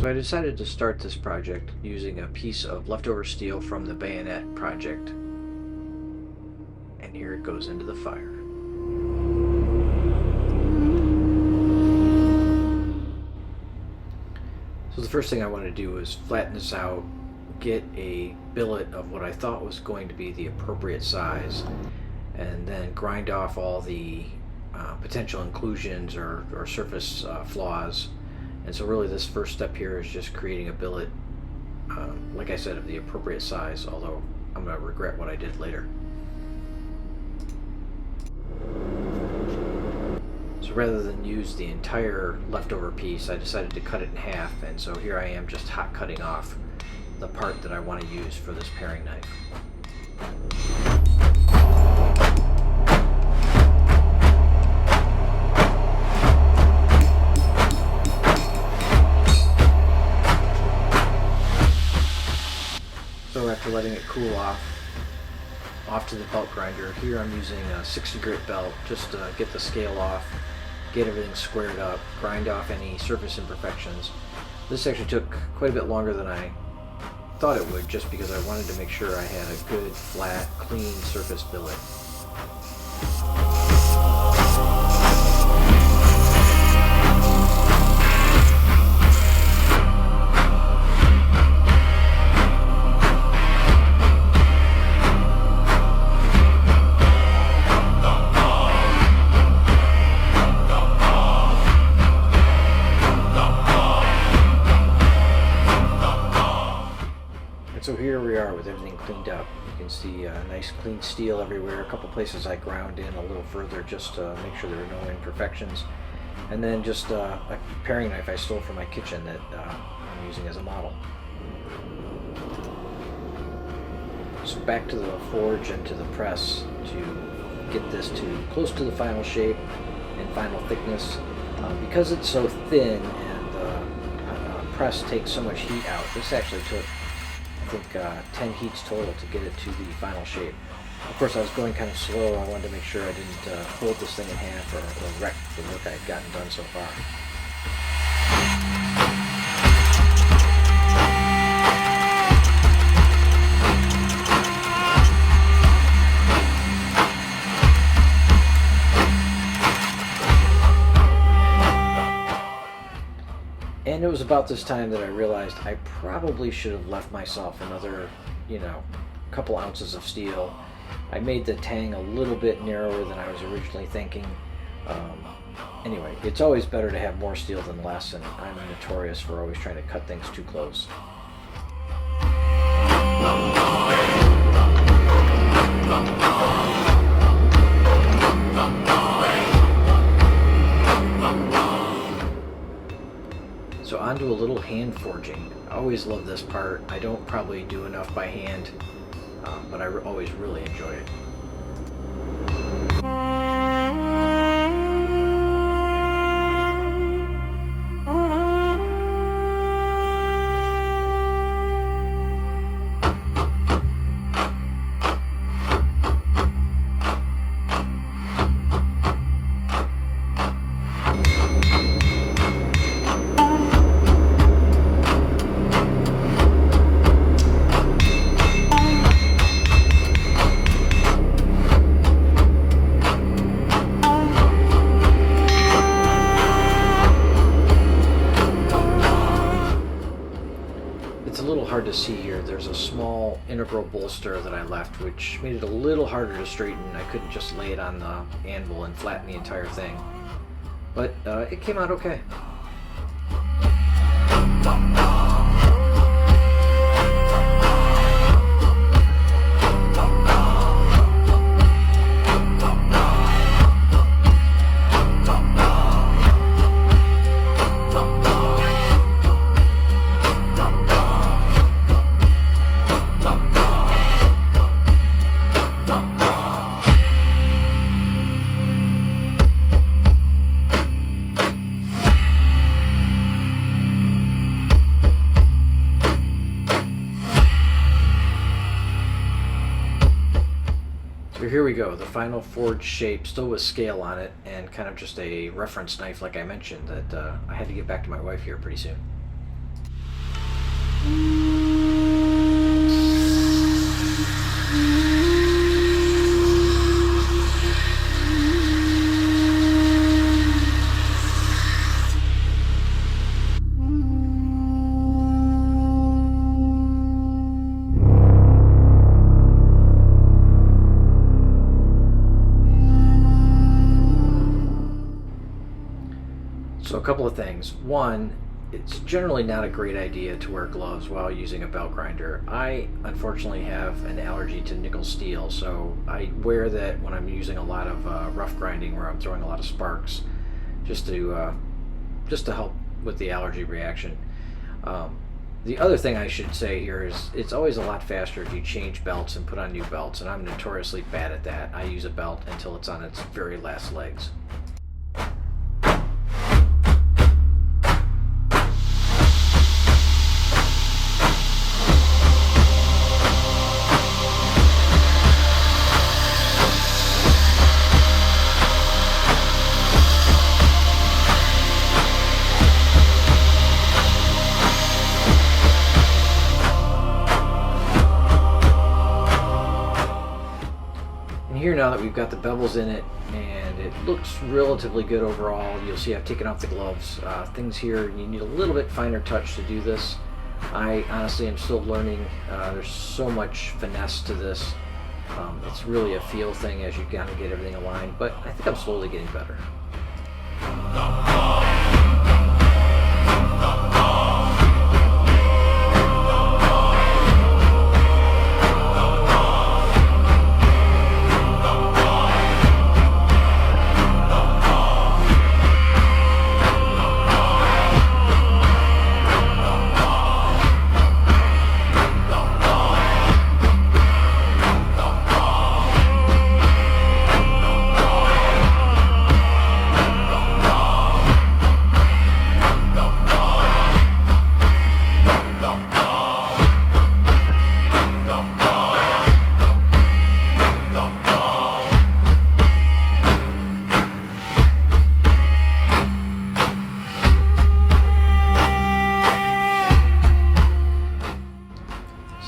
So I decided to start this project using a piece of leftover steel from the bayonet project. And here it goes into the fire. So the first thing I wanted to do was flatten this out, get a billet of what I thought was going to be the appropriate size, and then grind off all the potential inclusions or surface flaws. And so really this first step here is just creating a billet, like I said, of the appropriate size, although I'm going to regret what I did later. So rather than use the entire leftover piece, I decided to cut it in half, and so here I am just hot cutting off the part that I want to use for this paring knife. So after letting it cool off to the belt grinder, here I'm using a 60 grit belt just to get the scale off, get everything squared up, grind off any surface imperfections. This actually took quite a bit longer than I thought it would, just because I wanted to make sure I had a good, flat, clean surface billet. So here we are with everything cleaned up. You can see nice clean steel everywhere. A couple places I ground in a little further just to make sure there are no imperfections. And then just a paring knife I stole from my kitchen that I'm using as a model. So back to the forge and to the press to get this to close to the final shape and final thickness. Because it's so thin and the press takes so much heat out, this actually took I think 10 heats total to get it to the final shape. Of course, I was going kind of slow. I wanted to make sure I didn't fold this thing in half or wreck the work I had gotten done so far. And it was about this time that I realized I probably should have left myself another, couple ounces of steel. I made the tang a little bit narrower than I was originally thinking. Anyway, it's always better to have more steel than less, and I'm notorious for always trying to cut things too close. So on to a little hand forging. I always love this part. I don't probably do enough by hand, but I always really enjoy it. It's a little hard to see here. There's a small integral bolster that I left, which made it a little harder to straighten. I couldn't just lay it on the anvil and flatten the entire thing. But it came out okay. So here we go, the final forged shape, still with scale on it, and kind of just a reference knife like I mentioned that I had to get back to my wife here pretty soon. So a couple of things. One, it's generally not a great idea to wear gloves while using a belt grinder. I unfortunately have an allergy to nickel steel, so I wear that when I'm using a lot of rough grinding where I'm throwing a lot of sparks, just to help with the allergy reaction. The other thing I should say here is it's always a lot faster if you change belts and put on new belts, and I'm notoriously bad at that. I use a belt until it's on its very last legs. Here, now that we've got the bevels in it and it looks relatively good overall, you'll see I've taken off the gloves. Things here, you need a little bit finer touch to do this. I honestly am still learning. There's so much finesse to this. It's really a feel thing as you kind of get everything aligned, but I think I'm slowly getting better.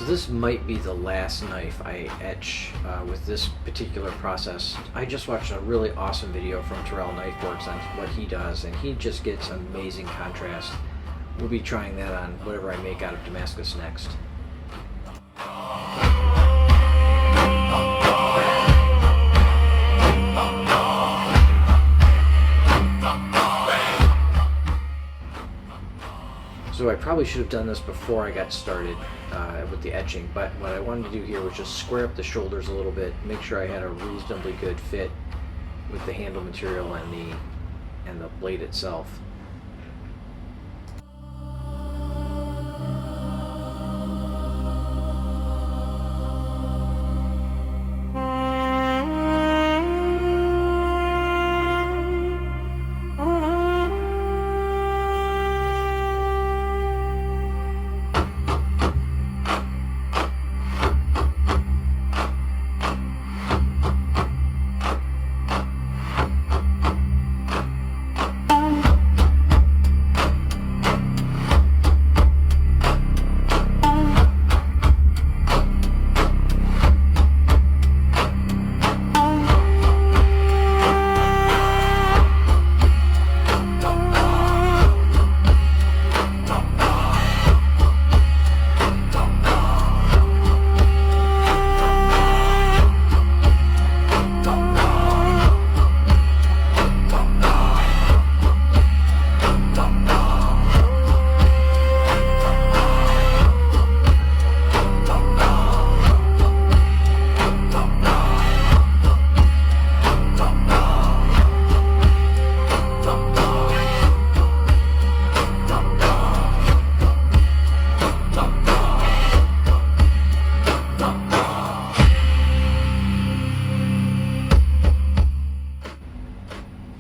This might be the last knife I etch with this particular process. I just watched a really awesome video from Terrell Knifeworks on what he does, and he just gets amazing contrast. We'll be trying that on whatever I make out of Damascus next. So I probably should have done this before I got started with the etching, but what I wanted to do here was just square up the shoulders a little bit, make sure I had a reasonably good fit with the handle material and the blade itself.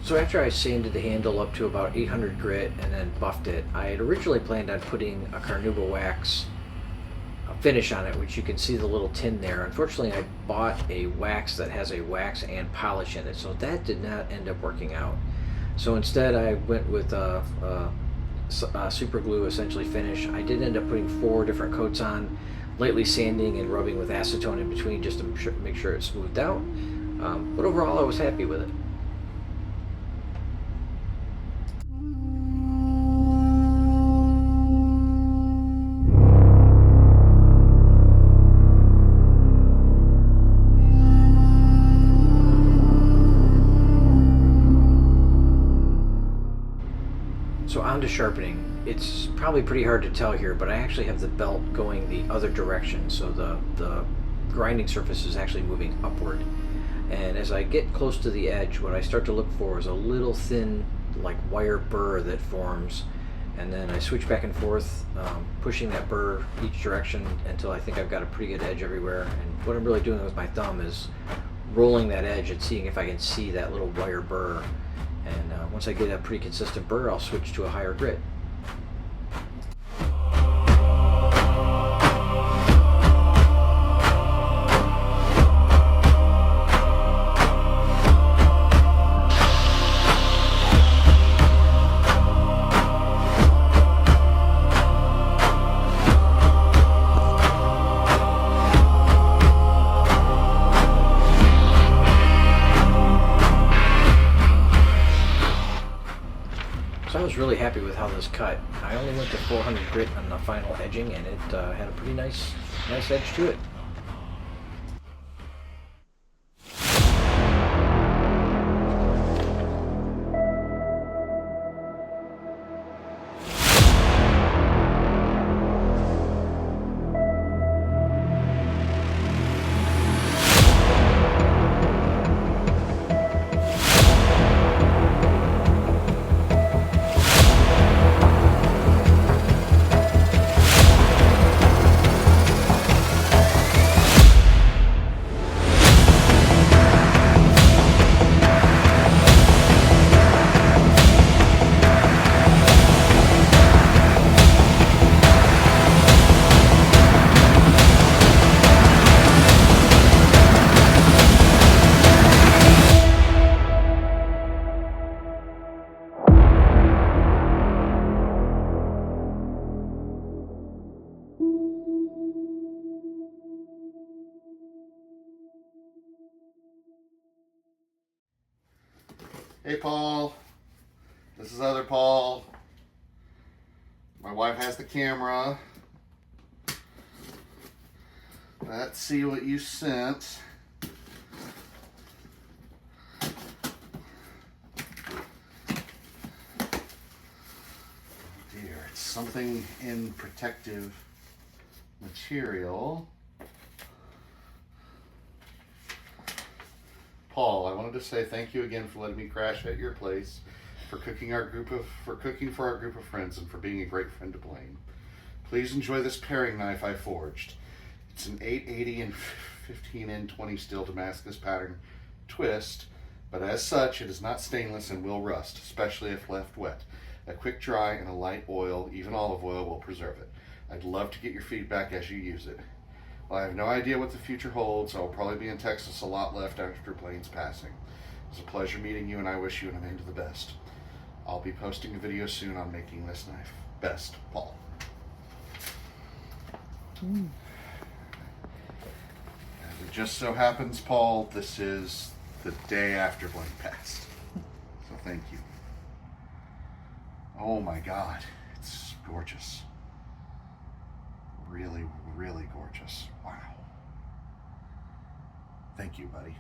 So after I sanded the handle up to about 800 grit and then buffed it, I had originally planned on putting a carnauba wax finish on it, which you can see the little tin there. Unfortunately, I bought a wax that has a wax and polish in it, so that did not end up working out. So instead I went with super glue essentially finish. I did end up putting 4 different coats on, lightly sanding and rubbing with acetone in between just to make sure it smoothed out. But overall, I was happy with it. So on to sharpening. It's probably pretty hard to tell here, but I actually have the belt going the other direction, so the grinding surface is actually moving upward. And as I get close to the edge, what I start to look for is a little thin, like wire burr that forms, and then I switch back and forth, pushing that burr each direction until I think I've got a pretty good edge everywhere. And what I'm really doing with my thumb is rolling that edge and seeing if I can see that little wire burr. And once I get a pretty consistent burr, I'll switch to a higher grit. So I was really happy with how this cut. I only went to 400 grit on the final edging, and it had a pretty nice edge to it. Hey Paul, this is other Paul. My wife has the camera. Let's see what you sent. Oh dear, it's something in protective material. Paul, I wanted to say thank you again for letting me crash at your place, for cooking for our group of friends, and for being a great friend to Blaine. Please enjoy this paring knife I forged. It's an 880 and 15N20 steel Damascus pattern twist, but as such, it is not stainless and will rust, especially if left wet. A quick dry and a light oil, even olive oil, will preserve it. I'd love to get your feedback as you use it. Well, I have no idea what the future holds. I will probably be in Texas a lot left after Blaine's passing. It was a pleasure meeting you, and I wish you and Amanda the best. I'll be posting a video soon on making this knife. Best, Paul. As it just so happens, Paul, this is the day after Blaine passed. So thank you. Oh my God, it's gorgeous. Really, really gorgeous. Wow. Thank you, buddy.